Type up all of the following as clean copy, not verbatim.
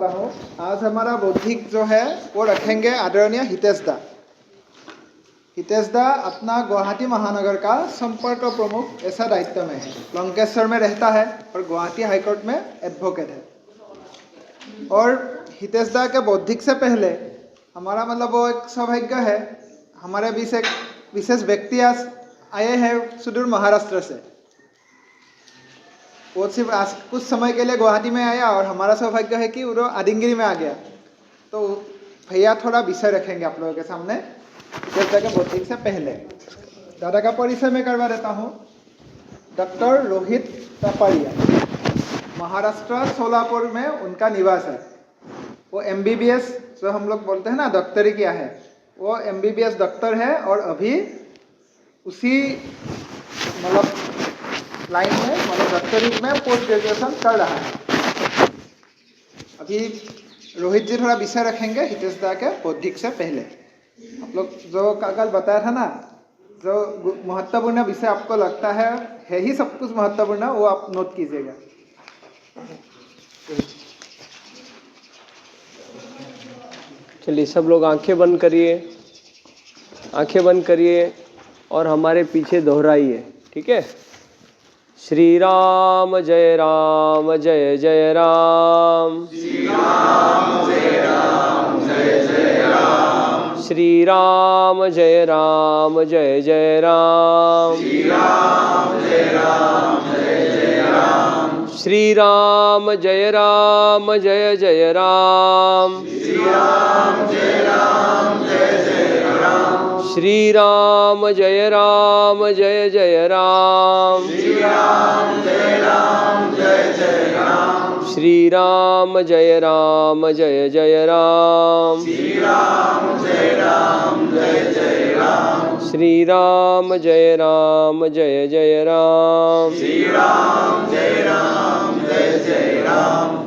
बताता हूँ। आज हमारा बौद्धिक जो है वो रखेंगे आदरणीय हितेश दा। हितेश दा अपना गुवाहाटी महानगर का संपर्क प्रमुख ऐसा दायित्व में है। लंकेश्वर में रहता है और गुवाहाटी हाईकोर्ट में एडवोकेट है। और हितेश दा के बौद्धिक से पहले हमारा मतलब वो एक सौभाग्य है, हमारे बीच एक विशेष व्यक्ति आज आए हैं सुदूर महाराष्ट्र से। वो सिर्फ आज कुछ समय के लिए गुवाहाटी में आया और हमारा सौभाग्य है कि वो आदिंगिरी में आ गया। तो भैया थोड़ा विषय रखेंगे आप लोगों के सामने हितेश दा के बौद्धिक से पहले। दादा का परिचय मैं करवा देता हूँ। डॉक्टर रोहित तापारिया, महाराष्ट्र सोलापुर में उनका निवास है। वो MBBS जो हम लोग बोलते हैं ना, डॉक्टरी किया है, वो MBBS डॉक्टर है और अभी उसी मतलब लाइन में मतलब डॉक्टरी में पोस्ट ग्रेजुएशन कर रहा है। अभी रोहित जी थोड़ा विषय रखेंगे हितेश दा के बौद्धिक से पहले। आप लोग जो कल बताया था ना, जो महत्वपूर्ण विषय आपको लगता है ही सब कुछ महत्वपूर्ण, वो आप नोट कीजिएगा। चलिए सब लोग आंखें बंद करिए, आंखें बंद करिए और हमारे पीछे दोहराइए, ठीक है। श्री राम जय राम जय जय राम, श्री राम जय राम जय जय राम, श्री राम जय राम जय जय राम, श्री राम जय राम जय जय राम, श्री राम जय राम जय जय राम, श्री राम जय राम जय जय राम, श्री राम जय राम जय जय राम, श्री राम जय राम जय जय राम, श्री राम जय राम जय जय राम, श्री राम जय राम जय जय राम, श्री राम जय राम जय जय राम, श्री राम जय राम जय जय राम।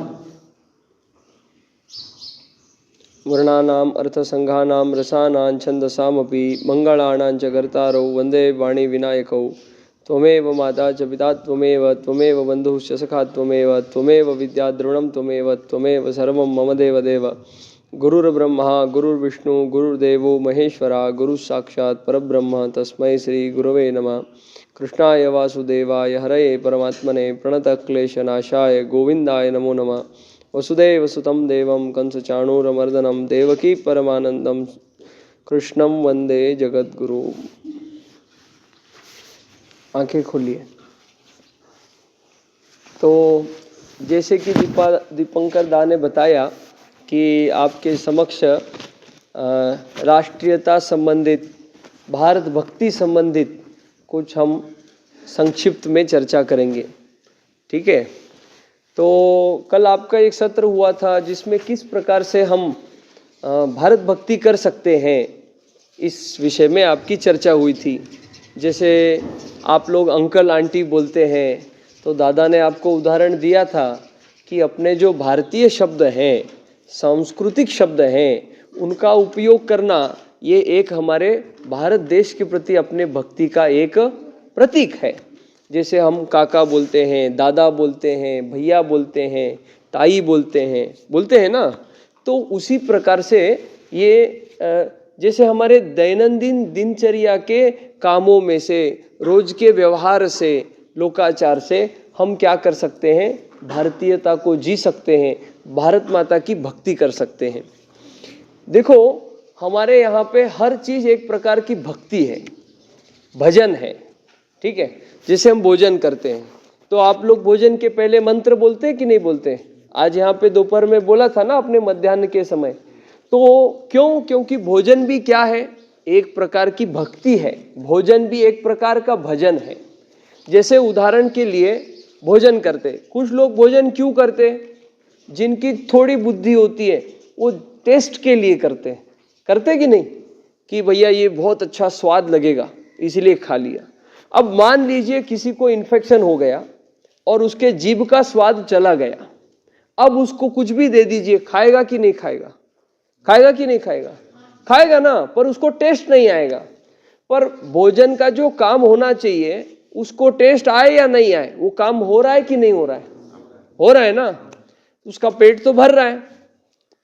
वर्णानाम् अर्थसंघानां रसानां छन्दसामपि मंगलानां च कर्तारौ वन्दे वाणी विनायकौ। त्वमेव माता च पिता त्वमेव, त्वमेव बन्धुः च सखा त्वमेव, त्वमेव विद्या द्रोणं त्वमेव, त्वमेव सर्वं मम देवदेव। गुरुर्ब्रह्मा गुरुर्विष्णु गुरुर्देवो महेश्वरा, गुरुः साक्षात् परब्रह्म तस्मै श्री गुरवे नमः। कृष्णाय वासुदेवाय हरये परमात्मने प्रणतक्लेशनाशाय गोविन्दाय नमो नमः। वसुदेव सुतं देवं कंसचाणूरमर्दनं देवकी परमानंदं कृष्णं वंदे जगद्गुरु। आंखें खोलिए। तो जैसे कि दीपंकर दा ने बताया कि आपके समक्ष राष्ट्रीयता संबंधित, भारत भक्ति संबंधित कुछ हम संक्षिप्त में चर्चा करेंगे, ठीक है। तो कल आपका एक सत्र हुआ था जिसमें किस प्रकार से हम भारत भक्ति कर सकते हैं, इस विषय में आपकी चर्चा हुई थी। जैसे आप लोग अंकल आंटी बोलते हैं, तो दादा ने आपको उदाहरण दिया था कि अपने जो भारतीय शब्द हैं, सांस्कृतिक शब्द हैं, उनका उपयोग करना, ये एक हमारे भारत देश के प्रति अपने भक्ति का एक प्रतीक है। जैसे हम काका बोलते हैं, दादा बोलते हैं, भैया बोलते हैं, ताई बोलते हैं ना। तो उसी प्रकार से ये जैसे हमारे दैनंदिन दिनचर्या के कामों में से, रोज के व्यवहार से, लोकाचार से हम क्या कर सकते हैं, भारतीयता को जी सकते हैं, भारत माता की भक्ति कर सकते हैं। देखो हमारे यहाँ पे हर चीज़ एक प्रकार की भक्ति है, भजन है, ठीक है। जैसे हम भोजन करते हैं तो आप लोग भोजन के पहले मंत्र बोलते हैं कि नहीं बोलते? आज यहाँ पे दोपहर में बोला था ना अपने मध्याह्न के समय। तो क्यों? क्योंकि भोजन भी क्या है, एक प्रकार की भक्ति है, भोजन भी एक प्रकार का भजन है। जैसे उदाहरण के लिए भोजन करते, कुछ लोग भोजन क्यों करते, जिनकी थोड़ी बुद्धि होती है वो टेस्ट के लिए करते कि नहीं, कि भैया ये बहुत अच्छा स्वाद लगेगा इसलिए खा लिया। अब मान लीजिए किसी को इन्फेक्शन हो गया और उसके जीभ का स्वाद चला गया, अब उसको कुछ भी दे दीजिए, खाएगा कि नहीं खाएगा? खाएगा कि नहीं खाएगा? खाएगा ना, पर उसको टेस्ट नहीं आएगा। पर भोजन का जो काम होना चाहिए उसको टेस्ट आए या नहीं आए, वो काम हो रहा है कि नहीं हो रहा है? हो रहा है ना, उसका पेट तो भर रहा है,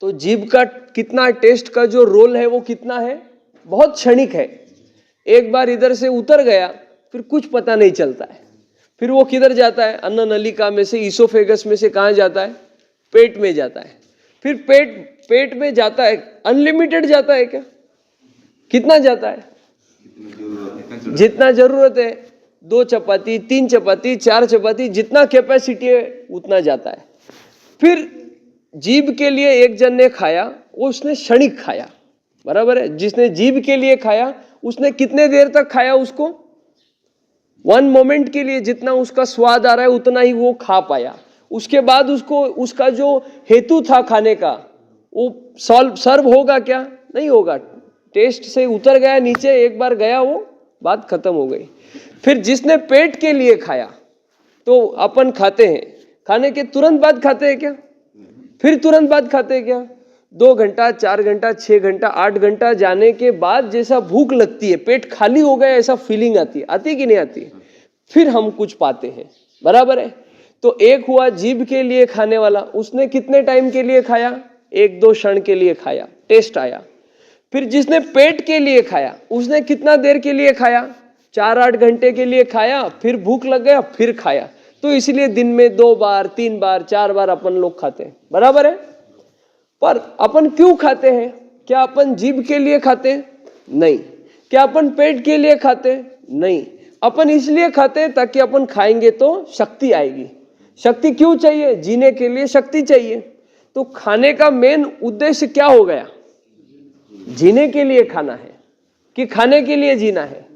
तो जीभ का कितना टेस्ट का जो रोल है वो कितना है, बहुत क्षणिक है। एक बार इधर से उतर गया फिर कुछ पता नहीं चलता है, फिर वो किधर जाता है, अन्न नलिका में से, ईसोफेगस में से कहाँ जाता है, पेट में जाता है। फिर पेट में जाता है, अनलिमिटेड जाता है क्या, कितना जाता है, जितना जरूरत है, 2 चपाती 3 चपाती 4 चपाती, जितना कैपेसिटी है उतना जाता है। फिर जीभ के लिए एक जन ने खाया, वो उसने क्षणिक खाया, बराबर है। जिसने जीभ के लिए खाया उसने कितने देर तक खाया उसको, 1 मोमेंट के लिए, जितना उसका स्वाद आ रहा है उतना ही वो खा पाया। उसके बाद उसको उसका जो हेतु था खाने का वो सर्व होगा क्या, नहीं होगा। टेस्ट से उतर गया नीचे, एक बार गया वो बात खत्म हो गई। फिर जिसने पेट के लिए खाया, तो अपन खाते हैं, खाने के तुरंत बाद खाते हैं क्या, फिर तुरंत बाद खाते हैं क्या, 2 घंटा 4 घंटा 6 घंटा 8 घंटा जाने के बाद जैसा भूख लगती है, पेट खाली हो गया ऐसा फीलिंग आती है, आती कि नहीं आती, फिर हम कुछ पाते हैं, बराबर है। तो एक हुआ जीभ के लिए खाने वाला, उसने कितने टाइम के लिए खाया, 1-2 क्षण के लिए खाया, टेस्ट आया। फिर जिसने पेट के लिए खाया उसने कितना देर के लिए खाया, 4-8 घंटे के लिए खाया, फिर भूख लग गया फिर खाया। तो इसलिए दिन में 2 बार 3 बार 4 बार अपन लोग खाते हैं, बराबर है। पर अपन क्यों खाते हैं, क्या अपन जीभ के लिए खाते हैं, नहीं। क्या अपन पेट के लिए खाते हैं, नहीं। अपन इसलिए खाते हैं ताकि अपन खाएंगे तो शक्ति आएगी। शक्ति क्यों चाहिए, जीने के लिए शक्ति चाहिए। तो खाने का मेन उद्देश्य क्या हो गया, जीने के लिए खाना है कि खाने के लिए जीना है,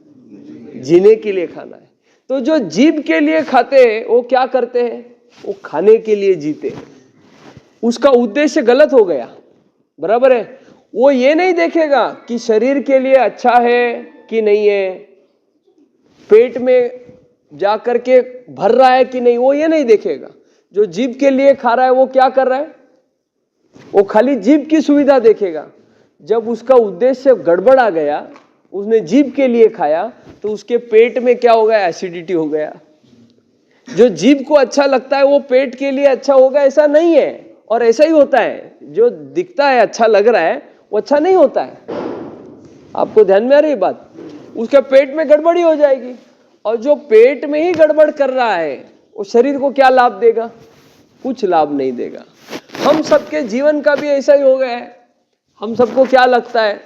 जीने के लिए खाना है। तो जो जीभ के लिए खाते हैं वो क्या करते हैं, वो खाने के लिए जीते हैं। उसका उद्देश्य गलत हो गया, बराबर है। वो ये नहीं देखेगा कि शरीर के लिए अच्छा है कि नहीं है, पेट में जा करके भर रहा है कि नहीं, वो ये नहीं देखेगा। जो जीभ के लिए खा रहा है वो क्या कर रहा है, वो खाली जीभ की सुविधा देखेगा। जब उसका उद्देश्य गड़बड़ आ गया, उसने जीभ के लिए खाया, तो उसके पेट में क्या हो गया, एसिडिटी हो गया। जो जीभ को अच्छा लगता है वो पेट के लिए अच्छा होगा ऐसा नहीं है। और ऐसा ही होता है, जो दिखता है अच्छा लग रहा है वो अच्छा नहीं होता है। आपको ध्यान में आ रही है बात, उसके पेट में गड़बड़ी हो जाएगी। और जो पेट में ही गड़बड़ कर रहा है वो शरीर को क्या लाभ देगा, कुछ लाभ नहीं देगा। हम सबके जीवन का भी ऐसा ही हो गया है। हम सबको क्या लगता है,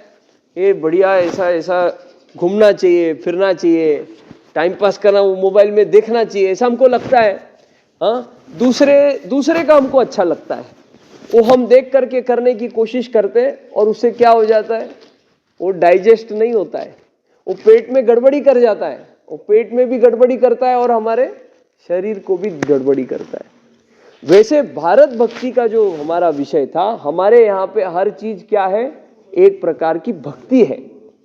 ये बढ़िया ऐसा घूमना चाहिए, फिरना चाहिए, टाइम पास करना, वो मोबाइल में देखना चाहिए, ऐसा हमको लगता है। हाँ, दूसरे का हमको अच्छा लगता है, वो हम देख करके करने की कोशिश करते हैं और उससे क्या हो जाता है, वो डाइजेस्ट नहीं होता है, वो पेट में गड़बड़ी कर जाता है। वो पेट में भी गड़बड़ी करता है और हमारे शरीर को भी गड़बड़ी करता है। वैसे भारत भक्ति का जो हमारा विषय था, हमारे यहाँ पे हर चीज क्या है, एक प्रकार की भक्ति है,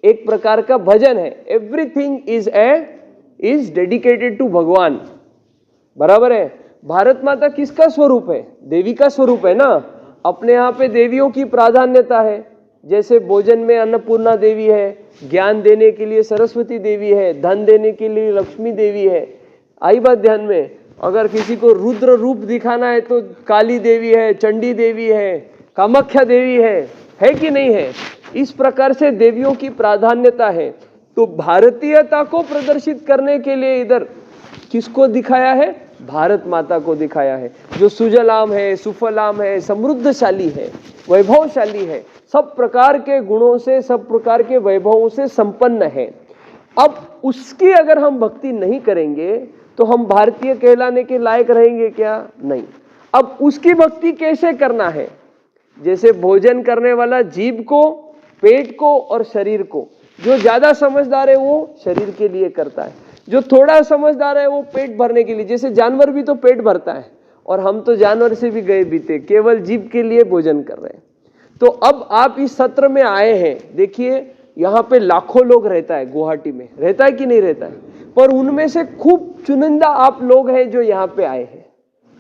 एक प्रकार का भजन है। एवरीथिंग इज डेडिकेटेड टू भगवान, बराबर है। भारत माता किसका स्वरूप है, देवी का स्वरूप है ना। अपने यहाँ पे देवियों की प्राधान्यता है, जैसे भोजन में अन्नपूर्णा देवी है, ज्ञान देने के लिए सरस्वती देवी है, धन देने के लिए लक्ष्मी देवी है। आई बात ध्यान में। अगर किसी को रुद्र रूप दिखाना है तो काली देवी है, चंडी देवी है, कामाख्या देवी है कि नहीं है। इस प्रकार से देवियों की प्राधान्यता है। तो भारतीयता को प्रदर्शित करने के लिए इधर किसको दिखाया है, भारत माता को दिखाया है, जो सुजलाम है, सुफलाम है, समृद्धशाली है, वैभवशाली है, सब प्रकार के गुणों से, सब प्रकार के वैभवों से संपन्न है। अब उसकी अगर हम भक्ति नहीं करेंगे तो हम भारतीय कहलाने के लायक रहेंगे क्या, नहीं। अब उसकी भक्ति कैसे करना है, जैसे भोजन करने वाला जीभ को, पेट को और शरीर को, जो ज्यादा समझदार है वो शरीर के लिए करता है, जो थोड़ा समझदार है वो पेट भरने के लिए। जैसे जानवर भी तो पेट भरता है, और हम तो जानवर से भी गए बीते, केवल जीभ के लिए भोजन कर रहे हैं। तो अब आप इस सत्र में आए हैं, देखिए यहाँ पे लाखों लोग रहता है, गुवाहाटी में रहता है कि नहीं रहता है, पर उनमें से खूब चुनिंदा आप लोग हैं जो यहाँ पे आए हैं।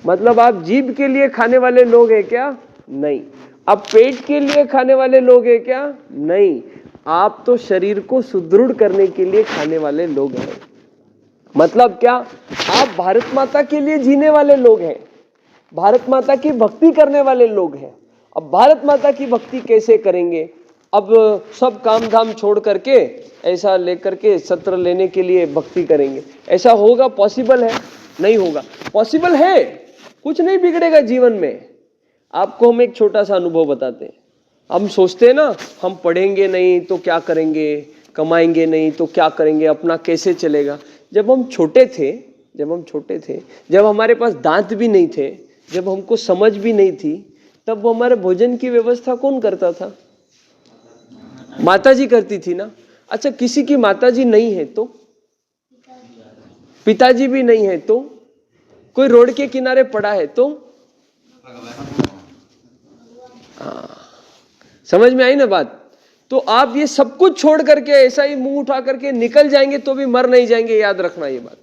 मतलब आप जीभ के लिए खाने वाले लोग हैं क्या, नहीं। आप पेट के लिए खाने वाले लोग हैं क्या, नहीं। आप तो शरीर को सुदृढ़ करने के लिए खाने वाले लोग हैं। मतलब क्या, आप भारत माता के लिए जीने वाले लोग हैं, भारत माता की भक्ति करने वाले लोग हैं। अब भारत माता की भक्ति कैसे करेंगे? अब सब काम धाम छोड़ करके ऐसा लेकर के सत्र लेने के लिए भक्ति करेंगे, ऐसा होगा? पॉसिबल है? नहीं होगा। पॉसिबल है, कुछ नहीं बिगड़ेगा जीवन में। आपको हम एक छोटा सा अनुभव बताते हैं। हम सोचते हैं ना, हम पढ़ेंगे नहीं तो क्या करेंगे, कमाएंगे नहीं तो क्या करेंगे, अपना कैसे चलेगा। जब हम छोटे थे, जब हमारे पास दांत भी नहीं थे, जब हमको समझ भी नहीं थी, तब हमारे भोजन की व्यवस्था कौन करता था? माताजी करती थी ना। अच्छा, किसी की माताजी नहीं है तो, पिताजी भी नहीं है तो, कोई रोड के किनारे पड़ा है तो, समझ में आई ना बात? तो आप ये सब कुछ छोड़ करके ऐसा ही मुंह उठा करके निकल जाएंगे तो भी मर नहीं जाएंगे, याद रखना ये बात।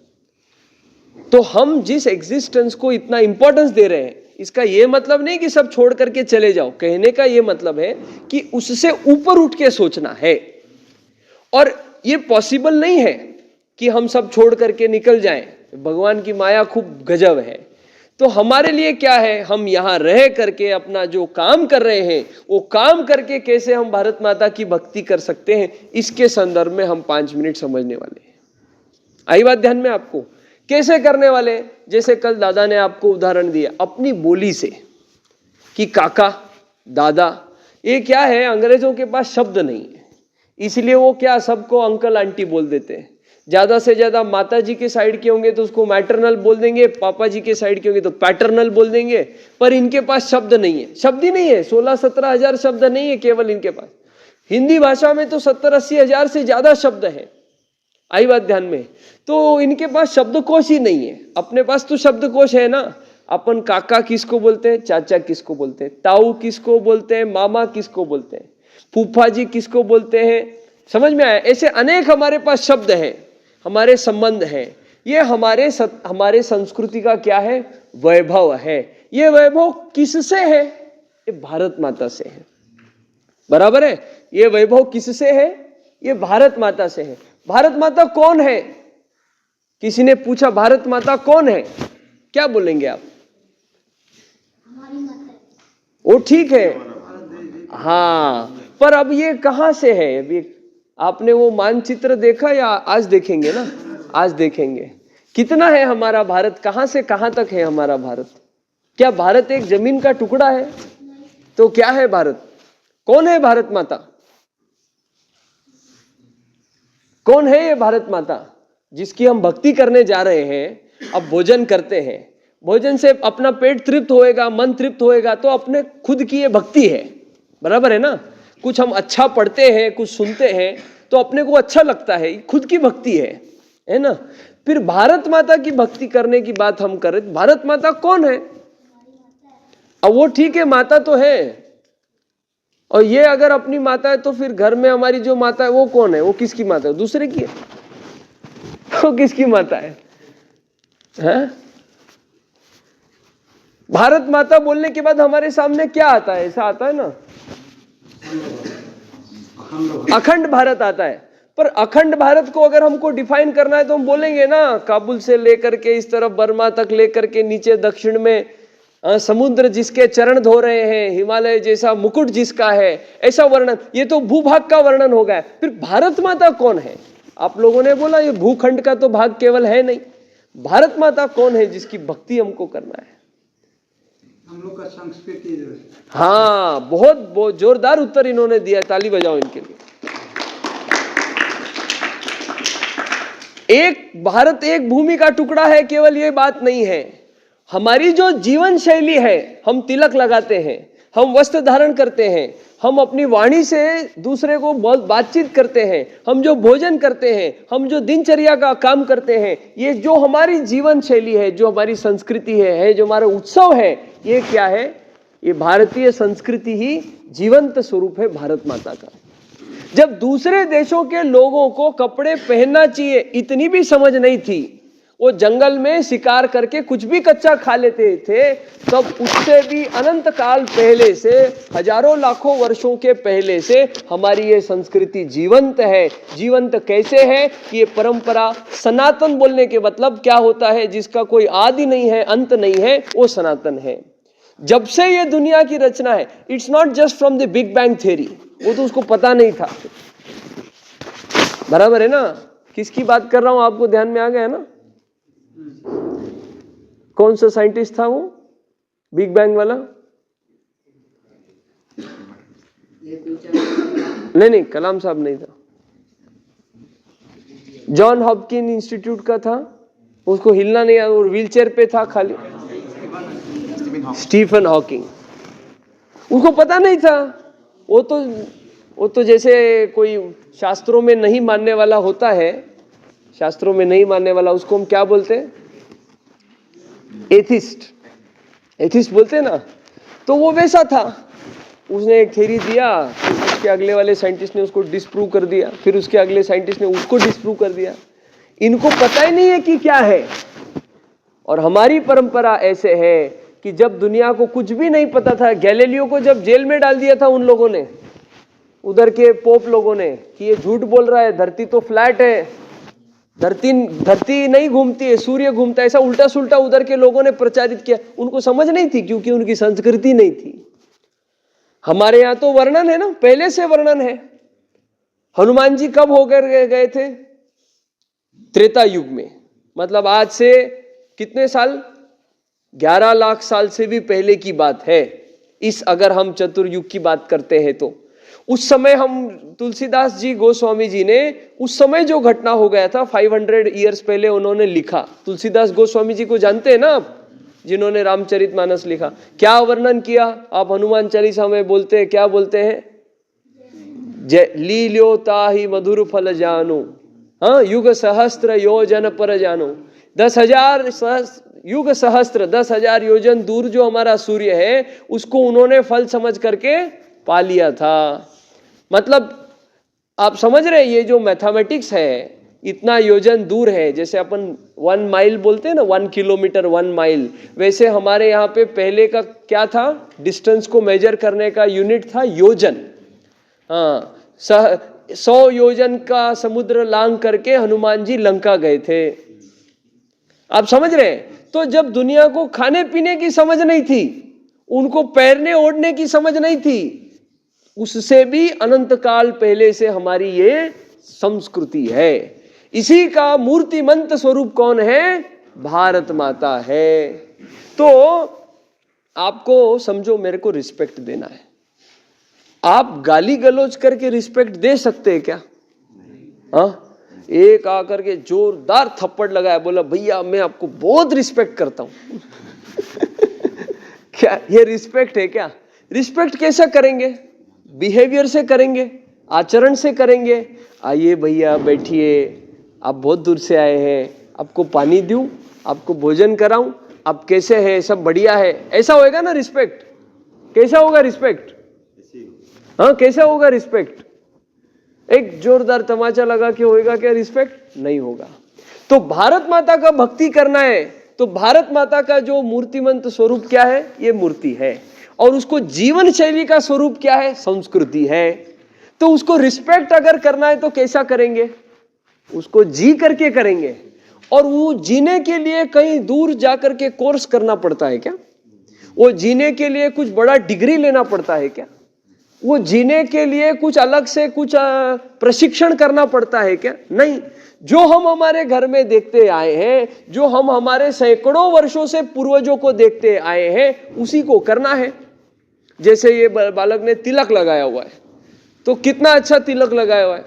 तो हम जिस एग्जिस्टेंस को इतना इंपॉर्टेंस दे रहे हैं, इसका ये मतलब नहीं कि सब छोड़ करके चले जाओ। कहने का ये मतलब है कि उससे ऊपर उठ के सोचना है। और ये पॉसिबल नहीं है कि हम सब छोड़ करके निकल जाएं। भगवान की माया खूब गजब है। तो हमारे लिए क्या है, हम यहां रह करके अपना जो काम कर रहे हैं वो काम करके कैसे हम भारत माता की भक्ति कर सकते हैं, इसके संदर्भ में हम 5 मिनट समझने वाले हैं। आई बात ध्यान में आपको? कैसे करने वाले? जैसे कल दादा ने आपको उदाहरण दिया अपनी बोली से कि काका, दादा, ये क्या है, अंग्रेजों के पास शब्द नहीं है, इसलिए वो क्या सबको अंकल आंटी बोल देते हैं। ज्यादा से ज्यादा माता जी के साइड के होंगे तो उसको मैटरनल बोल देंगे, पापा जी के साइड के होंगे तो पैटर्नल बोल देंगे। पर इनके पास शब्द नहीं है, शब्द ही नहीं है। 16-17 हजार शब्द नहीं है केवल इनके पास। हिंदी भाषा में तो 70-80 हजार से ज्यादा शब्द है। आई बात ध्यान में? तो इनके पास शब्दकोश ही नहीं है। अपने पास तो शब्दकोश है ना। अपन काका किसको बोलते हैं, चाचा किसको बोलते हैं, ताऊ किसको बोलते हैं, मामा किसको बोलते हैं, फूफा जी किसको बोलते हैं, समझ में आया? ऐसे अनेक हमारे पास शब्द हैं, हमारे संबंध हैं। ये हमारे संस्कृति का क्या है, वैभव है। ये वैभव किससे है? ये भारत माता से है। बराबर है? ये वैभव किससे है? ये भारत माता से है। भारत माता कौन है? किसी ने पूछा भारत माता कौन है, क्या बोलेंगे आप? वो ठीक है, हाँ, पर अब ये कहां से है? अभी आपने वो मानचित्र देखा या आज देखेंगे ना? आज देखेंगे कितना है हमारा भारत, कहां से कहां तक है हमारा भारत। क्या भारत एक जमीन का टुकड़ा है? तो क्या है भारत? कौन है भारत माता? कौन है ये भारत माता जिसकी हम भक्ति करने जा रहे हैं? अब भोजन करते हैं, भोजन से अपना पेट तृप्त होएगा, मन तृप्त होएगा, तो अपने खुद की ये भक्ति है। बराबर है ना? कुछ हम अच्छा पढ़ते हैं, कुछ सुनते हैं तो अपने को अच्छा लगता है, खुद की भक्ति है ना? फिर भारत माता की भक्ति करने की बात हम कर रहे। भारत माता कौन है? अब वो ठीक है, माता तो है, और ये अगर अपनी माता है तो फिर घर में हमारी जो माता है वो कौन है? वो किसकी माता है? दूसरे की है? वो किसकी माता है? भारत माता बोलने के बाद हमारे सामने क्या आता है? ऐसा आता है ना, अखंड भारत आता है। पर अखंड भारत को अगर हमको डिफाइन करना है तो हम बोलेंगे ना, काबुल से लेकर के इस तरफ बर्मा तक लेकर के नीचे दक्षिण में समुद्र जिसके चरण धो रहे हैं, हिमालय जैसा मुकुट जिसका है, ऐसा वर्णन। ये तो भूभाग का वर्णन हो गया। फिर भारत माता कौन है? आप लोगों ने बोला ये भूखंड का तो भाग केवल है नहीं। भारत माता कौन है जिसकी भक्ति हमको करना है? हम लोग का संस्कृति जो है। हाँ, बहुत जोरदार उत्तर इन्होंने दिया, ताली बजाओ इनके लिए। एक भारत एक भूमि का टुकड़ा है, केवल ये बात नहीं है। हमारी जो जीवन शैली है, हम तिलक लगाते हैं, हम वस्त्र धारण करते हैं, हम अपनी वाणी से दूसरे को बहुत बातचीत करते हैं, हम जो भोजन करते हैं, हम जो दिनचर्या का काम करते हैं, ये जो हमारी जीवन शैली है, जो हमारी संस्कृति है, जो हमारा उत्सव है, ये क्या है? ये भारतीय संस्कृति ही जीवंत स्वरूप है भारत माता का। जब दूसरे देशों के लोगों को कपड़े पहनना चाहिए इतनी भी समझ नहीं थी, वो जंगल में शिकार करके कुछ भी कच्चा खा लेते थे, तब उससे भी अनंत काल पहले से, हजारों लाखों वर्षों के पहले से हमारी ये संस्कृति जीवंत है। जीवंत कैसे है कि ये परंपरा, सनातन बोलने के मतलब क्या होता है? जिसका कोई आदि नहीं है, अंत नहीं है, वो सनातन है। जब से ये दुनिया की रचना है, it's not just from the big bang theory, वो तो उसको पता नहीं था। बराबर है ना? किसकी बात कर रहा हूं आपको ध्यान में आ गया ना? कौन सा साइंटिस्ट था वो बिग बैंग वाला? नहीं, कलाम साहब नहीं था। जॉन हॉपकिन इंस्टीट्यूट का था, उसको हिलना नहीं, और व्हीलचेयर पे था खाली, स्टीफन हॉकिंग। उसको पता नहीं था। वो तो जैसे कोई शास्त्रों में नहीं मानने वाला होता है, शास्त्रों में नहीं मानने वाला, उसको हम क्या बोलते हैं? एथिस्ट बोलते हैं ना। तो वो वैसा था, उसने एक थ्योरी दिया, उसके अगले वाले साइंटिस्ट ने उसको डिस्प्रूव कर दिया, फिर उसके अगले साइंटिस्ट ने उसको डिस्प्रूव कर दिया। इनको पता ही नहीं है कि क्या है। और हमारी परंपरा ऐसे है कि जब दुनिया को कुछ भी नहीं पता था, गैलीलियो को जब जेल में डाल दिया था उन लोगों ने, उधर के पोप लोगों ने, कि ये झूठ बोल रहा है, धरती तो फ्लैट है, धरती नहीं घूमती है, सूर्य घूमता है, ऐसा उल्टा सुल्टा उधर के लोगों ने प्रचारित किया। उनको समझ नहीं थी, क्योंकि उनकी संस्कृति नहीं थी। हमारे यहाँ तो वर्णन है ना, पहले से वर्णन है। हनुमान जी कब होकर गए थे? त्रेता युग में। मतलब आज से कितने साल? 11 लाख साल से भी पहले की बात है। इस अगर हम चतुर्युग की बात करते हैं तो उस समय हम तुलसीदास जी गोस्वामी जी ने उस समय जो घटना हो गया था 500 ईयर्स पहले उन्होंने लिखा। तुलसीदास गोस्वामी जी को जानते हैं ना आप, जिन्होंने रामचरितमानस लिखा। क्या वर्णन किया? आप हनुमान चालीसा में बोलते हैं, क्या बोलते हैं? जय लील्यो ताहि मधुर फल जानो, हाँ, युग सहस्त्र योजन पर जानो। 10,000 युग सहस्त्र 10,000 योजन दूर जो हमारा सूर्य है, उसको उन्होंने फल समझ करके पा लिया था। मतलब आप समझ रहे हैं, ये जो मैथमेटिक्स है, इतना योजन दूर है। जैसे अपन 1 माइल बोलते हैं ना, 1 किलोमीटर 1 माइल, वैसे हमारे यहाँ पे पहले का क्या था? डिस्टेंस को मेजर करने का यूनिट था योजन। हाँ, 100 योजन का समुद्र लांग करके हनुमान जी लंका गए थे। आप समझ रहे हैं? तो जब दुनिया को खाने पीने की समझ नहीं थी, उनको पैरने ओढ़ने की समझ नहीं थी, उससे भी अनंत काल पहले से हमारी ये संस्कृति है। इसी का मूर्तिमंत स्वरूप कौन है? भारत माता है। तो आपको समझो, मेरे को रिस्पेक्ट देना है। आप गाली गलौज करके रिस्पेक्ट दे सकते हैं क्या? हाँ, एक आकर के जोरदार थप्पड़ लगाया, बोला भैया मैं आपको बहुत रिस्पेक्ट करता हूं। क्या ये रिस्पेक्ट है क्या? रिस्पेक्ट कैसा करेंगे? बिहेवियर से करेंगे, आचरण से करेंगे। आइए भैया बैठिए, आप बहुत दूर से आए हैं, आपको पानी दूं, आपको भोजन कराऊं, आप कैसे हैं? सब बढ़िया है। ऐसा होएगा ना रिस्पेक्ट? कैसा होगा रिस्पेक्ट? हाँ, कैसा होगा रिस्पेक्ट? एक जोरदार तमाचा लगा के होएगा क्या रिस्पेक्ट? नहीं होगा। तो भारत माता का भक्ति करना है तो भारत माता का जो मूर्तिमंत स्वरूप क्या है? ये मूर्ति है। और उसको जीवन शैली का स्वरूप क्या है? संस्कृति है। तो उसको रिस्पेक्ट अगर करना है तो कैसा करेंगे? उसको जी करके करेंगे। और वो जीने के लिए कहीं दूर जाकर के कोर्स करना पड़ता है क्या? वो जीने के लिए कुछ बड़ा डिग्री लेना पड़ता है क्या? वो जीने के लिए कुछ अलग से कुछ प्रशिक्षण करना पड़ता है क्या? नहीं। जो हम हमारे घर में देखते आए हैं, जो हम हमारे सैकड़ों वर्षों से पूर्वजों को देखते आए हैं, उसी को करना है। जैसे ये बालक ने तिलक लगाया हुआ है, तो कितना अच्छा तिलक लगाया हुआ है।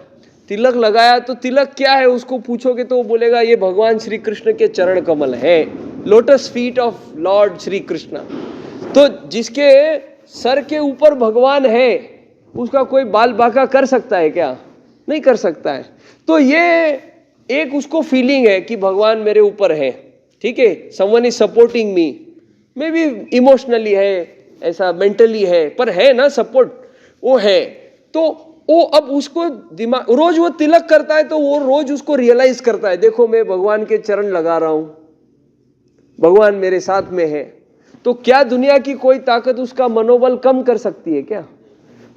तिलक लगाया तो तिलक क्या है उसको पूछोगे तो वो बोलेगा ये भगवान श्री कृष्ण के चरण कमल है, lotus feet of Lord Shri Krishna. तो जिसके सर के ऊपर भगवान है, उसका कोई बाल बांका कर सकता है क्या? नहीं कर सकता है। तो ये एक उसको फीलिंग है कि भगवान मेरे ऊपर है, ठीक है, someone is supporting me, may be emotionally है, ऐसा मेंटली है, पर है ना सपोर्ट, वो है। तो वो अब उसको दिमाग, रोज वो तिलक करता है तो वो रोज उसको रियलाइज करता है, देखो मैं भगवान के चरण लगा रहा हूं, भगवान मेरे साथ में है। तो क्या दुनिया की कोई ताकत उसका मनोबल कम कर सकती है क्या?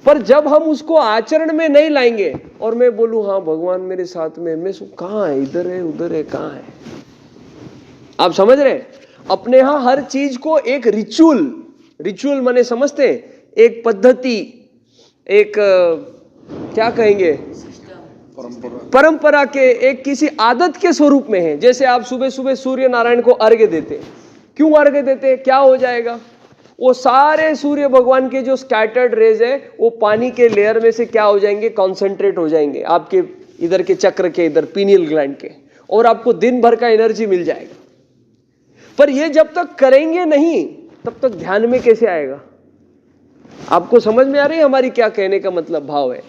पर जब हम उसको आचरण में नहीं लाएंगे और मैं बोलूं हाँ भगवान मेरे साथ में, मैं कहाँ है, इधर है उधर है, कहाँ है? आप समझ रहे? अपने यहां हर चीज को एक रिचुअल, रिचुअल माने समझते हैं, एक पद्धति, एक क्या कहेंगे, परंपरा के, एक किसी आदत के स्वरूप में है। जैसे आप सुबह सुबह सूर्य नारायण को अर्घ्य देते, क्यों अर्घ्य देते, क्या हो जाएगा, वो सारे सूर्य भगवान के जो स्कैटर्ड रेज है वो पानी के लेयर में से क्या हो जाएंगे, कॉन्सेंट्रेट हो जाएंगे आपके इधर के चक्र के, इधर पीनियल ग्लैंड के, और आपको दिन भर का एनर्जी मिल जाएगा। पर ये जब तक करेंगे नहीं तब तक ध्यान में कैसे आएगा? आपको समझ में आ रही है हमारी क्या कहने का मतलब भाव है?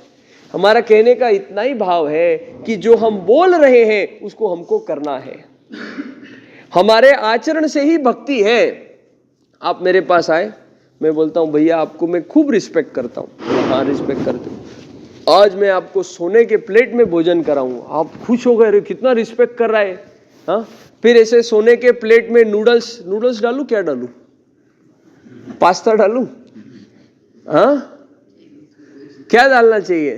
हमारा कहने का इतना ही भाव है कि जो हम बोल रहे हैं उसको हमको करना है। हमारे आचरण से ही भक्ति है। आप मेरे पास आए, मैं बोलता हूं भैया आपको मैं खूब रिस्पेक्ट करता हूं। हाँ रिस्पेक्ट करते हूं। आज मैं आपको सोने के प्लेट में भोजन कराऊंगा। आप खुश हो गए, कितना रिस्पेक्ट कर रहा है। हाँ, फिर ऐसे सोने के प्लेट में नूडल्स डालूं, क्या डालूं, पास्ता डालूं, हाँ क्या डालना चाहिए?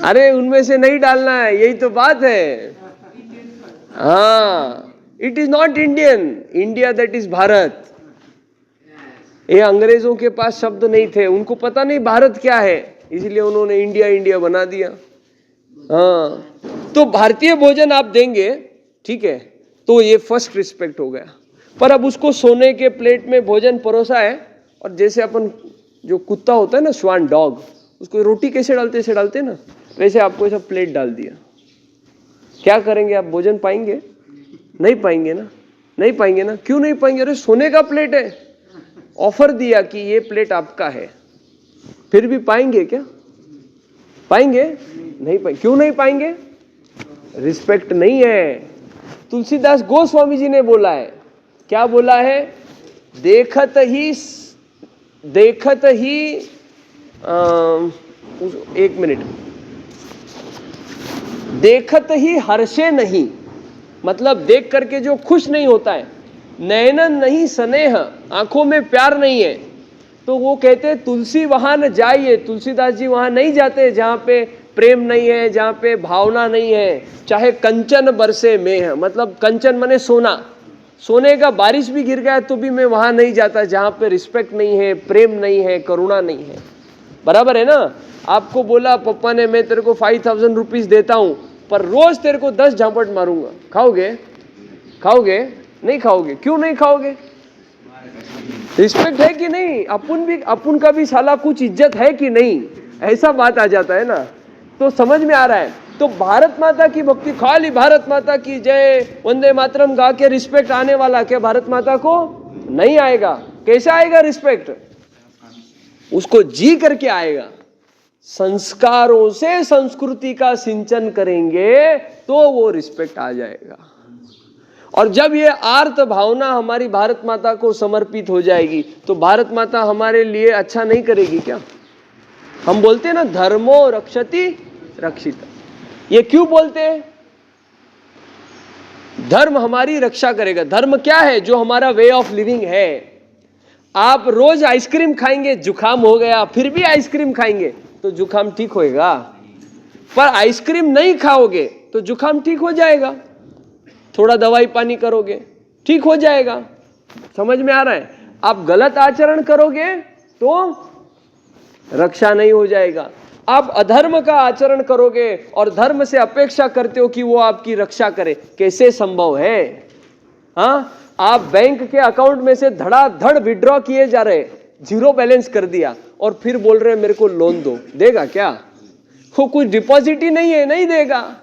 अरे उनमें से नहीं डालना है, यही तो बात है। हाँ, it is not Indian, India that is Bharat. ये अंग्रेजों के पास शब्द नहीं थे, उनको पता नहीं भारत क्या है, इसलिए उन्होंने इंडिया इंडिया बना दिया। हाँ, तो भारतीय भोजन आप देंगे, ठीक है, तो ये फर्स्ट रिस्पेक्ट हो गया। पर अब उसको सोने के प्लेट में भोजन परोसा है, और जैसे अपन जो कुत्ता होता है ना, स्वान डॉग, उसको रोटी कैसे डालते, ऐसे डालते ना, वैसे आपको ऐसा प्लेट डाल दिया। क्या करेंगे आप? भोजन पाएंगे? नहीं पाएंगे ना, नहीं पाएंगे ना। क्यों नहीं पाएंगे? अरे सोने का प्लेट है, ऑफर दिया कि ये प्लेट आपका है, फिर भी पाएंगे क्या? पाएंगे? नहीं पाएंगे। क्यों नहीं पाएंगे? रिस्पेक्ट नहीं है। तुलसीदास गोस्वामी जी ने बोला है, क्या बोला है? देखत ही एक मिनट, देखत ही हर्षे नहीं, मतलब देख करके जो खुश नहीं होता है, नयनन नहीं स्नेह, आंखों में प्यार नहीं है, तो वो कहते तुलसी वहां न जाइए। तुलसीदास जी वहां नहीं जाते जहां पे प्रेम नहीं है, जहां पे भावना नहीं है। चाहे कंचन बरसे में, मतलब कंचन माने सोना, सोने का बारिश भी गिर गया तो भी मैं वहां नहीं जाता जहां पे रिस्पेक्ट नहीं है, प्रेम नहीं है, करुणा नहीं है। बराबर है ना? आपको बोला पप्पा ने मैं तेरे को 5000 रुपीज देता हूं, पर रोज तेरे को 10 झापट मारूंगा, खाओगे? खाओगे? नहीं खाओगे। क्यों नहीं खाओगे? रिस्पेक्ट है कि नहीं? अपन का भी साला कुछ इज्जत है कि नहीं? ऐसा बात आ जाता है ना। तो समझ में आ रहा है? तो भारत माता की भक्ति, खाली भारत माता की जय वंदे मातरम गा के रिस्पेक्ट आने वाला क्या भारत माता को? नहीं आएगा। कैसे आएगा रिस्पेक्ट? उसको जी करके आएगा। संस्कारों से संस्कृति का सिंचन करेंगे तो वो रिस्पेक्ट आ जाएगा। और जब ये आर्त भावना हमारी भारत माता को समर्पित हो जाएगी तो भारत माता हमारे लिए अच्छा नहीं करेगी क्या? हम बोलते हैं ना, धर्मो रक्षति रक्षिता। ये क्यों बोलते हैं? धर्म हमारी रक्षा करेगा। धर्म क्या है? जो हमारा वे ऑफ लिविंग है। आप रोज आइसक्रीम खाएंगे, जुकाम हो गया, फिर भी आइसक्रीम खाएंगे तो जुकाम ठीक होएगा। पर आइसक्रीम नहीं खाओगे तो जुकाम ठीक हो जाएगा। थोड़ा दवाई पानी करोगे, ठीक हो जाएगा। समझ में आ रहा है? आप गलत आचरण करोगे तो रक्षा नहीं हो जाएगा। आप अधर्म का आचरण करोगे और धर्म से अपेक्षा करते हो कि वो आपकी रक्षा करे, कैसे संभव है? हाँ, आप बैंक के अकाउंट में से धड़ाधड़ विड्रॉ किए जा रहे, जीरो बैलेंस कर दिया, और फिर बोल रहे मेरे को लोन दो, देगा क्या? वो कुछ डिपॉजिट ही नहीं है, नहीं देगा।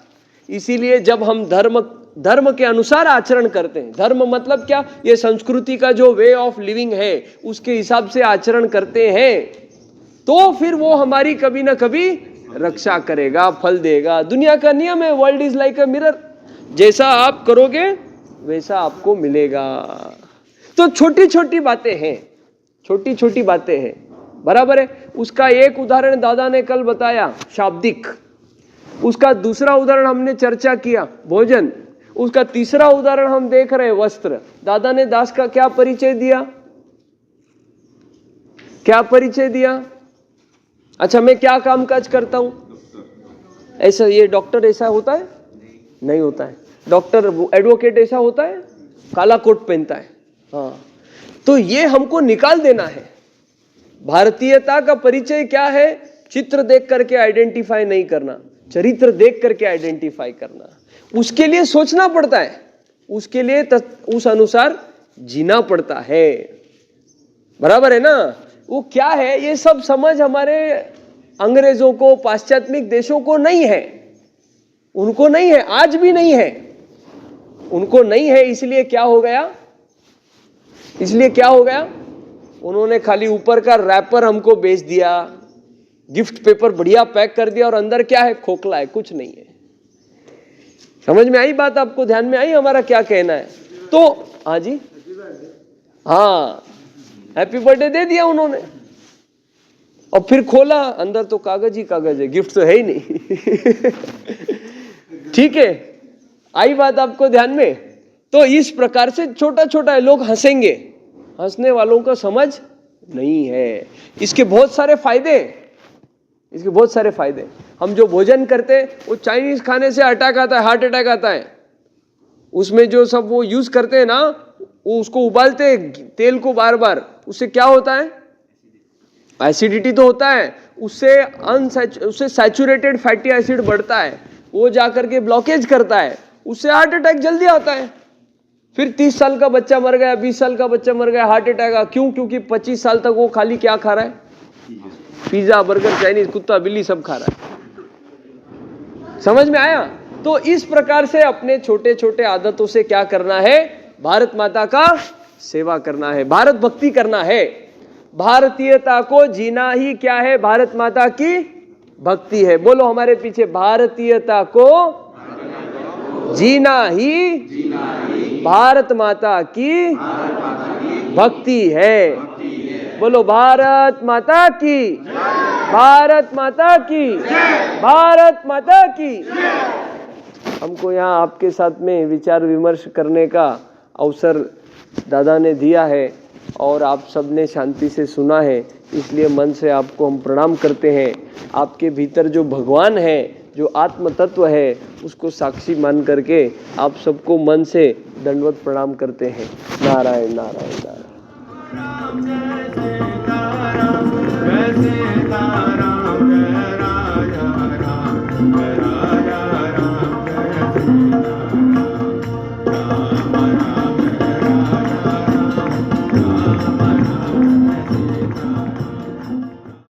इसीलिए जब हम धर्म के अनुसार आचरण करते हैं, धर्म मतलब क्या? ये संस्कृति का जो वे ऑफ लिविंग है उसके हिसाब से आचरण करते हैं, तो फिर वो हमारी कभी ना कभी रक्षा करेगा, फल देगा। दुनिया का नियम है, world is like a mirror, जैसा आप करोगे वैसा आपको मिलेगा। तो छोटी छोटी बातें हैं, छोटी छोटी बातें हैं, बराबर है। उसका एक उदाहरण दादा ने कल बताया, शाब्दिक। उसका दूसरा उदाहरण हमने चर्चा किया, भोजन। उसका तीसरा उदाहरण हम देख रहे हैं, वस्त्र। दादा ने दास का क्या परिचय दिया? क्या परिचय दिया? अच्छा, मैं क्या काम काज करता हूं? ऐसा, ये डॉक्टर ऐसा होता है? नहीं होता है। डॉक्टर एडवोकेट ऐसा होता है? काला कोट पहनता है। हाँ, तो ये हमको निकाल देना है। भारतीयता का परिचय क्या है? चित्र देख करके आइडेंटिफाई नहीं करना, चरित्र देख करके आइडेंटिफाई करना। उसके लिए सोचना पड़ता है, उसके लिए उस अनुसार जीना पड़ता है। बराबर है ना? वो क्या है, ये सब समझ हमारे अंग्रेजों को, पाश्चात्य देशों को नहीं है, उनको नहीं है, आज भी नहीं है, उनको नहीं है। इसलिए क्या हो गया, इसलिए क्या हो गया, उन्होंने खाली ऊपर का रैपर हमको बेच दिया, गिफ्ट पेपर बढ़िया पैक कर दिया, और अंदर क्या है, खोखला है, कुछ नहीं है। समझ में आई बात? आपको ध्यान में आई हमारा क्या कहना है? तो हाँ जी, हाँ, हैप्पी बर्थडे दे दिया उन्होंने, और फिर खोला, अंदर तो कागज ही कागज है, गिफ्ट तो है ही नहीं। ठीक है, आई बात आपको ध्यान में? तो इस प्रकार से छोटा छोटा है, लोग हंसेंगे, हंसने वालों को समझ नहीं है। इसके बहुत सारे फायदे, इसके बहुत सारे फायदे। हम जो भोजन करते हैं वो चाइनीज खाने से अटैक आता है, हार्ट अटैक आता है। उसमें जो सब वो यूज करते हैं ना, वो उसको उबालते हैं तेल को बार बार, उससे क्या होता है, एसिडिटी तो होता है, उससे सैचुरेटेड फैटी एसिड बढ़ता है, वो जाकर के ब्लॉकेज करता है, उससे हार्ट अटैक जल्दी आता है। फिर 30 साल का बच्चा मर गया, 20 साल का बच्चा मर गया, हार्ट अटैक आ। क्यों? क्योंकि 25 साल तक वो खाली क्या खा रहा है, पिज्जा, बर्गर, चाइनीज, कुत्ता बिल्ली सब खा रहा है। समझ में आया? तो इस प्रकार से अपने छोटे छोटे आदतों से क्या करना है, भारत माता का सेवा करना है, भारत भक्ति करना है। भारतीयता को जीना ही क्या है, भारत माता की भक्ति है। बोलो हमारे पीछे, भारतीयता को जीना ही भारत माता की भक्ति है। बोलो भारत माता की, भारत माता की, भारत माता की। हमको यहाँ आपके साथ में विचार विमर्श करने का अवसर दादा ने दिया है, और आप सबने शांति से सुना है, इसलिए मन से आपको हम प्रणाम करते हैं। आपके भीतर जो भगवान है, जो आत्म तत्व है, उसको साक्षी मान करके आप सबको मन से दंडवत प्रणाम करते हैं। नारायण नारायण नारायण। राम जय सीताराम, जय सीताराम, जय राजा राम, जय राम।